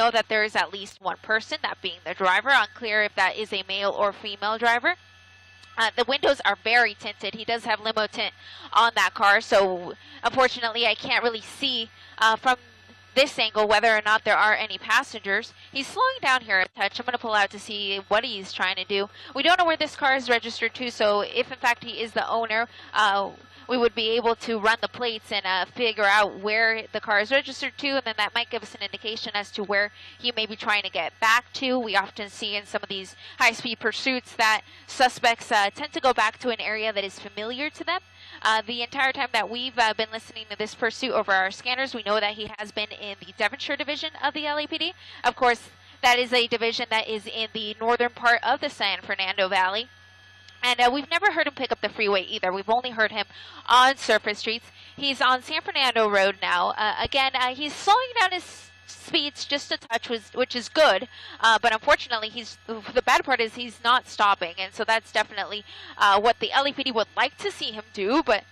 know that there is at least one person, that being the driver. Unclear if that is a male or female driver. The windows are very tinted. He does have limo tint on that car, so unfortunately I can't really see from this angle whether or not there are any passengers. He's slowing down here a touch. I'm going to pull out to see what he's trying to do. We don't know where this car is registered to, so if in fact he is the owner, we would be able to run the plates and figure out where the car is registered to, and then that might give us an indication as to where he may be trying to get back to. We often see in some of these high-speed pursuits that suspects tend to go back to an area that is familiar to them. The entire time that we've been listening to this pursuit over our scanners, we know that he has been in the Devonshire division of the LAPD. Of course, that is a division that is in the northern part of the San Fernando Valley. And we've never heard him pick up the freeway either. We've only heard him on surface streets. He's on San Fernando Road now. Again, he's slowing down his speeds just a touch, which is good. But unfortunately, the bad part is he's not stopping. And so that's definitely what the LAPD would like to see him do. But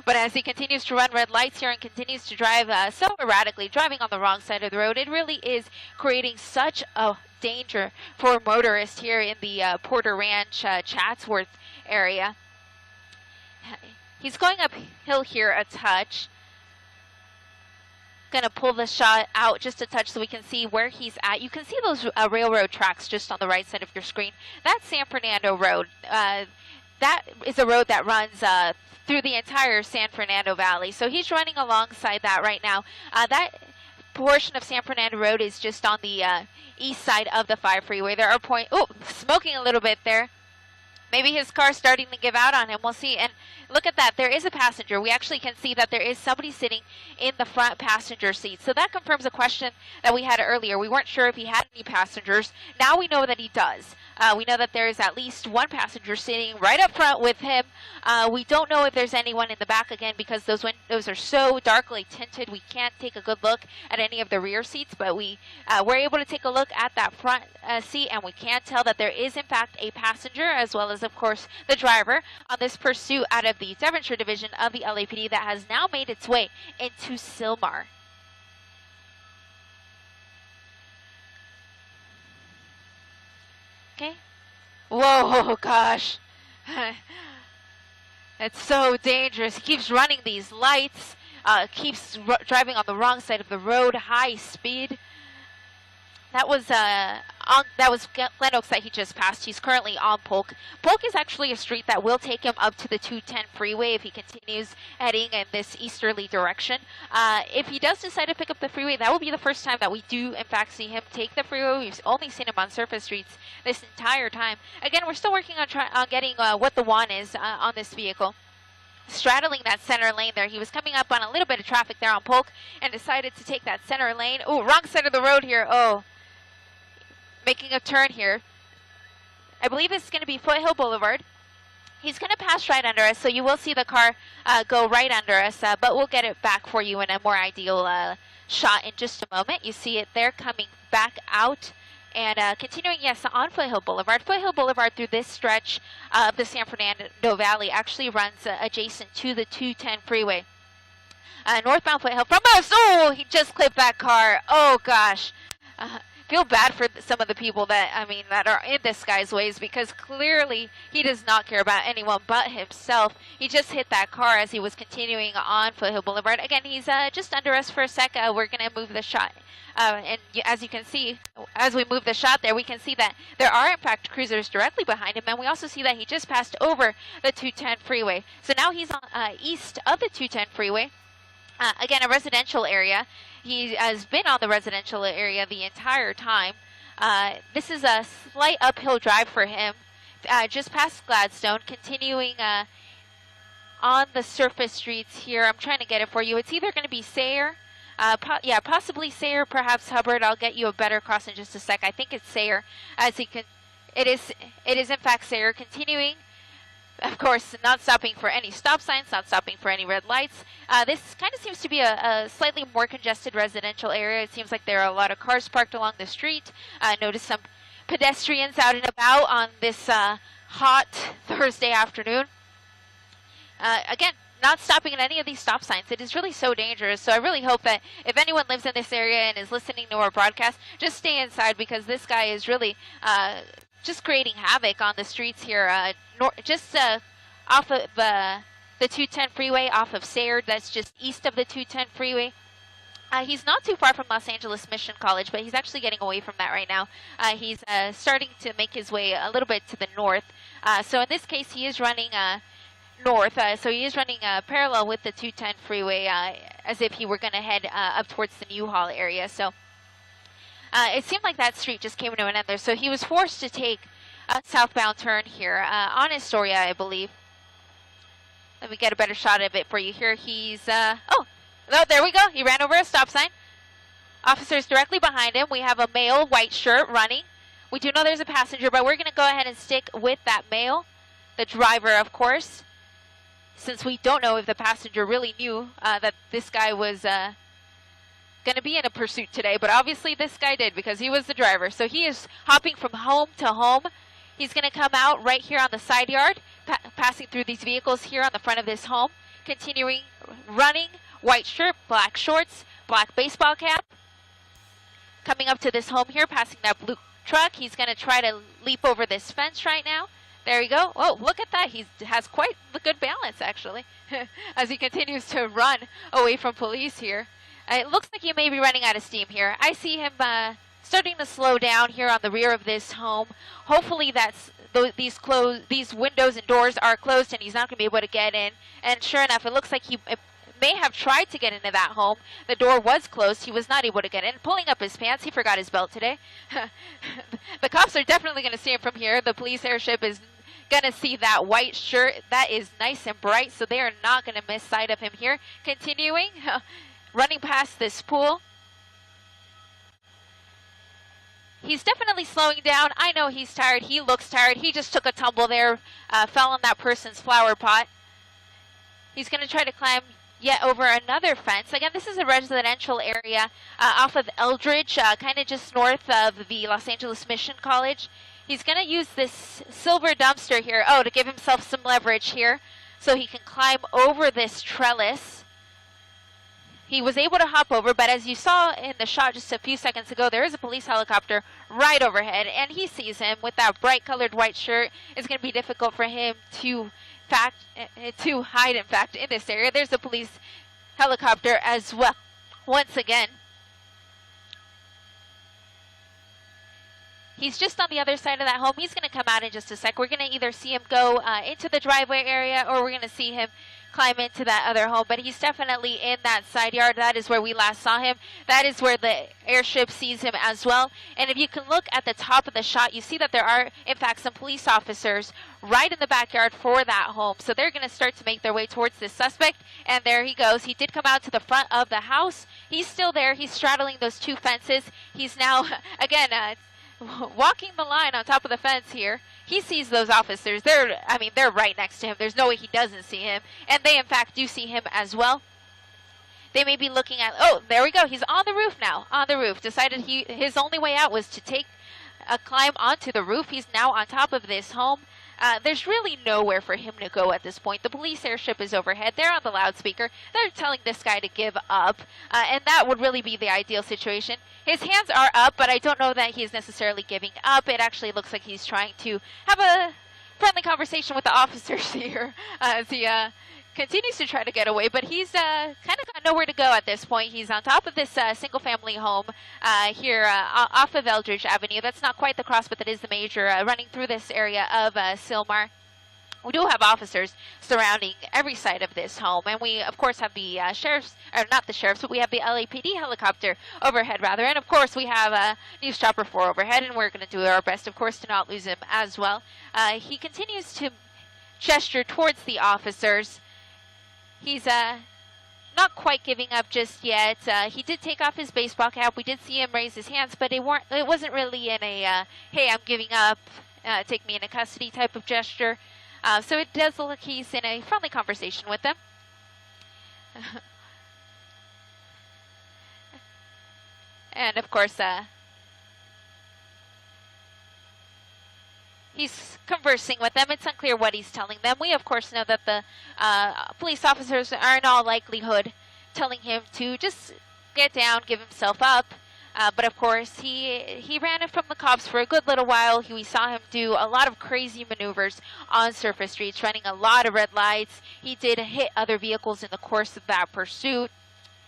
but as he continues to run red lights here and continues to drive so erratically, driving on the wrong side of the road, it really is creating such a danger for motorists here in the Porter Ranch, Chatsworth area. He's going uphill here a touch. Going to pull the shot out just a touch so we can see where he's at. You can see those railroad tracks just on the right side of your screen. That's San Fernando Road. That is a road that runs through the entire San Fernando Valley. So he's running alongside that right now. That portion of San Fernando Road is just on the east side of the 5 freeway. There are smoking a little bit there. Maybe his car's starting to give out on him. We'll see. And look at that. There is a passenger. We actually can see that there is somebody sitting in the front passenger seat. So that confirms a question that we had earlier. We weren't sure if he had any passengers. Now we know that he does. We know that there is at least one passenger sitting right up front with him. We don't know if there's anyone in the back, again, because those windows are so darkly tinted. We can't take a good look at any of the rear seats, but we were able to take a look at that front seat, and we can tell that there is, in fact, a passenger, as well as, of course, the driver on this pursuit out of the Devonshire division of the LAPD that has now made its way into Sylmar. Okay. Whoa, gosh. It's so dangerous. He keeps running these lights, keeps driving on the wrong side of the road, high speed. That was Glen Oaks that he just passed. He's currently on Polk. Polk is actually a street that will take him up to the 210 freeway if he continues heading in this easterly direction. If he does decide to pick up the freeway, that will be the first time that we do, in fact, see him take the freeway. We've only seen him on surface streets this entire time. Again, we're still working on getting what the WAN is on this vehicle. Straddling that center lane there. He was coming up on a little bit of traffic there on Polk and decided to take that center lane. Oh, wrong side of the road here. Oh. Making a turn here. I believe this is going to be Foothill Boulevard. He's going to pass right under us, so you will see the car go right under us, but we'll get it back for you in a more ideal shot in just a moment. You see it there coming back out and continuing, yes, on Foothill Boulevard. Foothill Boulevard through this stretch of the San Fernando Valley actually runs adjacent to the 210 freeway. Northbound Foothill from us. Oh, he just clipped that car. Oh, gosh. Feel bad for some of the people that are in this guy's ways, because clearly he does not care about anyone but himself. He just hit that car as he was continuing on Foothill Boulevard. Again, he's just under us for a sec. We're going to move the shot. And as you can see, as we move the shot there, we can see that there are, in fact, cruisers directly behind him. And we also see that he just passed over the 210 freeway. So now he's on east of the 210 freeway. Again, a residential area. He has been on the residential area the entire time. This is a slight uphill drive for him, just past Gladstone, continuing on the surface streets here. I'm trying to get it for you. It's either going to be Sayre, possibly Sayre, perhaps Hubbard. I'll get you a better cross in just a sec. I think it's Sayre. It is in fact Sayre, continuing. Of course, not stopping for any stop signs, not stopping for any red lights. This kind of seems to be a slightly more congested residential area. It seems like there are a lot of cars parked along the street. Notice some pedestrians out and about on this hot Thursday afternoon. Again, not stopping at any of these stop signs. It is really so dangerous. So I really hope that if anyone lives in this area and is listening to our broadcast, just stay inside, because this guy is really just creating havoc on the streets here. Off of the 210 freeway, off of Sayre. That's just east of the 210 freeway. He's not too far from Los Angeles Mission College, but he's actually getting away from that right now. He's starting to make his way a little bit to the north. So in this case, he is running north. So he is running parallel with the 210 freeway, as if he were going to head up towards the Newhall area. So it seemed like that street just came to an end there. So he was forced to take a southbound turn here on Astoria, I believe. Let me get a better shot of it for you here. He's, oh, there we go. He ran over a stop sign. Officers directly behind him. We have a male, white shirt, running. We do know there's a passenger, but we're going to go ahead and stick with that male, the driver, of course, since we don't know if the passenger really knew that this guy was going to be in a pursuit today. But obviously this guy did, because he was the driver. So he is hopping from home to home. He's going to come out right here on the side yard, passing through these vehicles here on the front of this home, continuing running, white shirt, black shorts, black baseball cap. Coming up to this home here, passing that blue truck. He's going to try to leap over this fence right now. There you go. Oh, look at that. He has quite the good balance, actually, as he continues to run away from police here. It looks like he may be running out of steam here. I see him starting to slow down here on the rear of this home. Hopefully these windows and doors are closed and he's not going to be able to get in. And sure enough, it looks like he may have tried to get into that home. The door was closed. He was not able to get in. Pulling up his pants. He forgot his belt today. The cops are definitely going to see him from here. The police airship is going to see that white shirt. That is nice and bright, so they are not going to miss sight of him here. Continuing, running past this pool. He's definitely slowing down. I know he's tired. He looks tired. He just took a tumble there, fell on that person's flower pot. He's going to try to climb yet over another fence. Again, this is a residential area off of Eldridge, kind of just north of the Los Angeles Mission College. He's going to use this silver dumpster here, to give himself some leverage here so he can climb over this trellis. He was able to hop over, but as you saw in the shot just a few seconds ago, there is a police helicopter right overhead, and he sees him with that bright-colored white shirt. It's going to be difficult for him to hide, in fact, in this area. There's a police helicopter as well. Once again, he's just on the other side of that home. He's going to come out in just a sec. We're going to either see him go into the driveway area, or we're going to see him climb into that other home. But he's definitely in that side yard. That is where we last saw him. That is where the airship sees him as well. And if you can look at the top of the shot, you see that there are, in fact, some police officers right in the backyard for that home. So they're going to start to make their way towards this suspect. And there he goes. He did come out to the front of the house. He's still there. He's straddling those two fences. He's now, again, walking the line on top of the fence here. He sees those officers. They're right next to him. There's no way he doesn't see him. And they, in fact, do see him as well. They may be looking at, there we go. He's on the roof now, on the roof. Decided his only way out was to take a climb onto the roof. He's now on top of this home. There's really nowhere for him to go at this point. The police airship is overhead. They're on the loudspeaker. They're telling this guy to give up, and that would really be the ideal situation. His hands are up, but I don't know that he's necessarily giving up. It actually looks like he's trying to have a friendly conversation with the officers here as he continues to try to get away, but he's kind of got nowhere to go at this point. He's on top of this single-family home here off of Eldridge Avenue. That's not quite the cross, but that is the major running through this area of Sylmar. We do have officers surrounding every side of this home, and we, of course, have the sheriff's, or not the sheriff's, but we have the LAPD helicopter overhead, rather, and, of course, we have News Chopper 4 overhead, and we're going to do our best, of course, to not lose him as well. He continues to gesture towards the officers. He's not quite giving up just yet. He did take off his baseball cap. We did see him raise his hands, but it wasn't really in a, hey, I'm giving up, take me into custody type of gesture. So it does look like he's in a friendly conversation with them. And, of course, he's conversing with them. It's unclear what he's telling them. We, of course, know that the police officers are in all likelihood telling him to just get down, give himself up. But of course, he ran from the cops for a good little while. We saw him do a lot of crazy maneuvers on surface streets, running a lot of red lights. He did hit other vehicles in the course of that pursuit.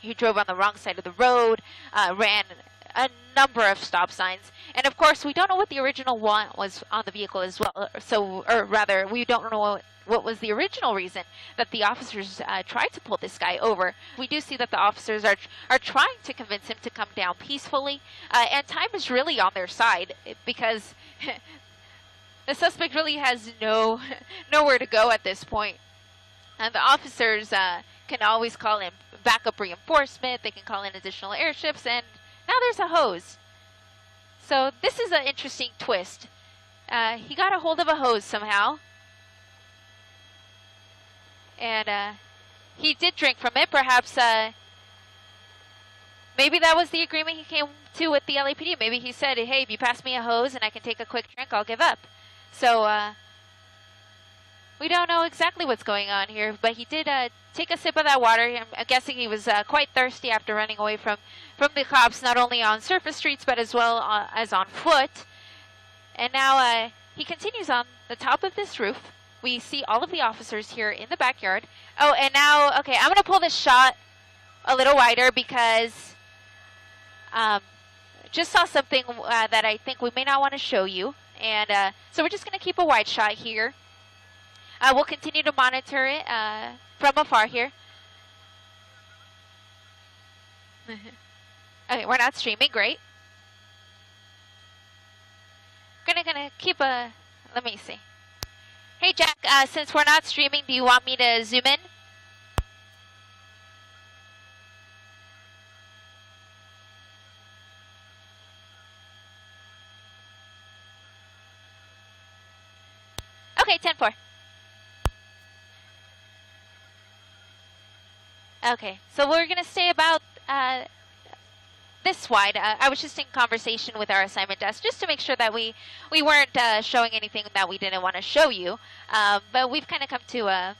He drove on the wrong side of the road, ran a number of stop signs. And of course, we don't know what the original one was on the vehicle as well. Or rather, we don't know what was the original reason that the officers tried to pull this guy over. We do see that the officers are trying to convince him to come down peacefully, and time is really on their side because the suspect really has nowhere to go at this point. And the officers can always call in backup reinforcement. They can call in additional airships, and now there's a hose. So this is an interesting twist. He got a hold of a hose somehow. And he did drink from it. Perhaps maybe that was the agreement he came to with the LAPD. Maybe he said, hey, if you pass me a hose and I can take a quick drink, I'll give up. So we don't know exactly what's going on here, but he did take a sip of that water. I'm guessing he was quite thirsty after running away from the cops, not only on surface streets, but as well as on foot. And now he continues on the top of this roof. We see all of the officers here in the backyard. Oh, and now, okay, I'm going to pull this shot a little wider because just saw something that I think we may not want to show you. And so we're just going to keep a wide shot here. We'll continue to monitor it from afar here. Okay, we're not streaming, great. Gonna keep a, let me see. Hey Jack, since we're not streaming, do you want me to zoom in? Okay, 10-4. Okay, so we're gonna stay about this wide. I was just in conversation with our assignment desk just to make sure that we weren't showing anything that we didn't want to show you. But we've kind of come to a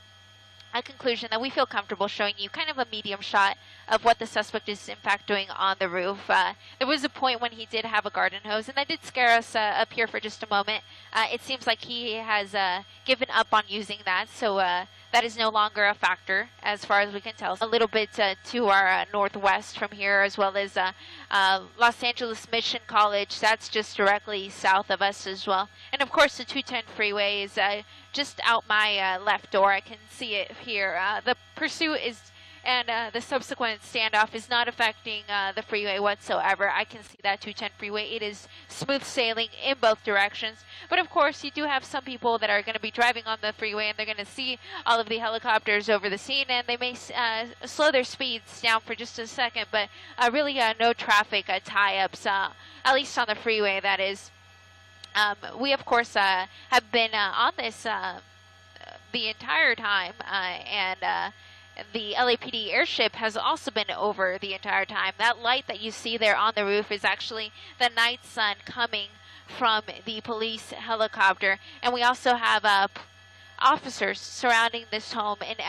conclusion that we feel comfortable showing you kind of a medium shot of what the suspect is in fact doing on the roof. There was a point when he did have a garden hose, and that did scare us up here for just a moment. It seems like he has given up on using that, so that is no longer a factor as far as we can tell. A little bit to our northwest from here, as well as Los Angeles Mission College. That's just directly south of us as well. And of course the 210 freeway is just out my left door. I can see it here. The pursuit is, and the subsequent standoff is not affecting the freeway whatsoever. I can see that 210 freeway. It is smooth sailing in both directions. But of course, you do have some people that are going to be driving on the freeway, and they're going to see all of the helicopters over the scene, and they may slow their speeds down for just a second. But really no traffic tie-ups, at least on the freeway, that is. We, of course, have been on this the entire time, and the LAPD airship has also been over the entire time. That light that you see there on the roof is actually the night sun coming from the police helicopter. And we also have officers surrounding this home in